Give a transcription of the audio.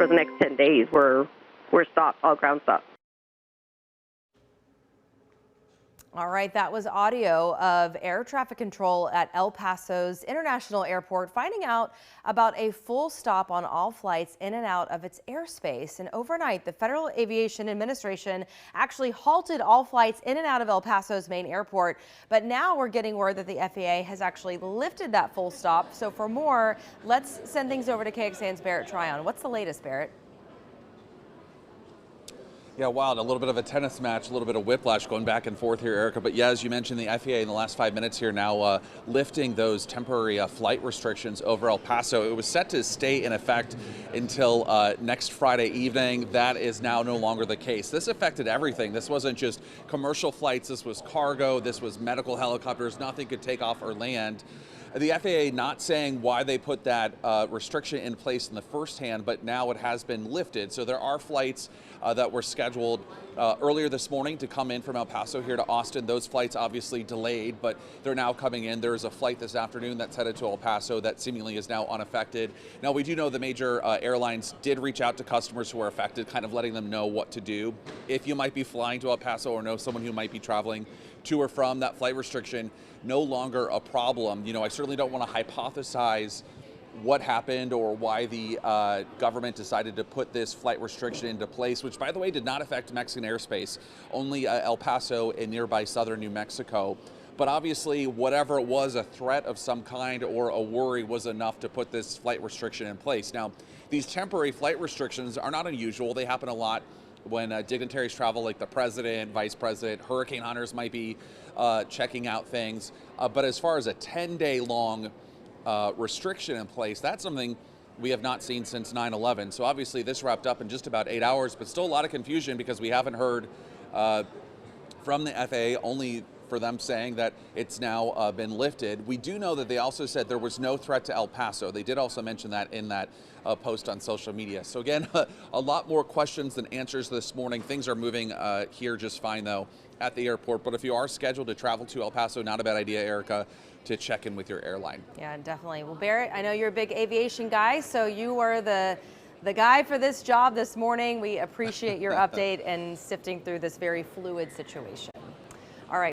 for the next 10 days. We're stopped, all ground stopped. All right, that was audio of air traffic control at El Paso's International Airport finding out about a full stop on all flights in and out of its airspace. And overnight, the Federal Aviation Administration actually halted all flights in and out of El Paso's main airport. But now we're getting word that the FAA has actually lifted that full stop. So for more, let's send things over to KXAN's Barrett Tryon. What's the latest, Barrett? Yeah, wild. A little bit of a tennis match, a little bit of whiplash going back and forth here, Erica. But yeah, as you mentioned, the FAA in the last 5 minutes here now lifting those temporary flight restrictions over El Paso. It was set to stay in effect until next Friday evening. That is now no longer the case. This affected everything. This wasn't just commercial flights. This was cargo. This was medical helicopters. Nothing could take off or land. The FAA not saying why they put that restriction in place in the first hand, but now it has been lifted. So there are flights that were scheduled earlier this morning to come in from El Paso here to Austin. Those flights obviously delayed, but they're now coming in. There's a flight this afternoon that's headed to El Paso that seemingly is now unaffected. Now, we do know the major airlines did reach out to customers who are affected, kind of letting them know what to do. If you might be flying to El Paso or know someone who might be traveling to or from, that flight restriction no longer a problem. You know, I certainly don't want to hypothesize what happened or why the government decided to put this flight restriction into place, which, by the way, did not affect Mexican airspace, only El Paso and nearby southern New Mexico. But obviously, whatever it was, a threat of some kind or a worry was enough to put this flight restriction in place. Now, these temporary flight restrictions are not unusual. They happen a lot when dignitaries travel, like the president, vice president, hurricane hunters might be checking out things. But as far as a 10-day long restriction in place, that's something we have not seen since 9/11. So obviously this wrapped up in just about 8 hours, but still a lot of confusion because we haven't heard from the FAA, only for them saying that it's now been lifted. We do know that they also said there was no threat to El Paso. They did also mention that in that post on social media. So again, a lot more questions than answers this morning. Things are moving here just fine, though, at the airport. But if you are scheduled to travel to El Paso, not a bad idea, Erica, to check in with your airline. Yeah, definitely. Well, Barrett, I know you're a big aviation guy, so you are the guy for this job this morning. We appreciate your update and sifting through this very fluid situation.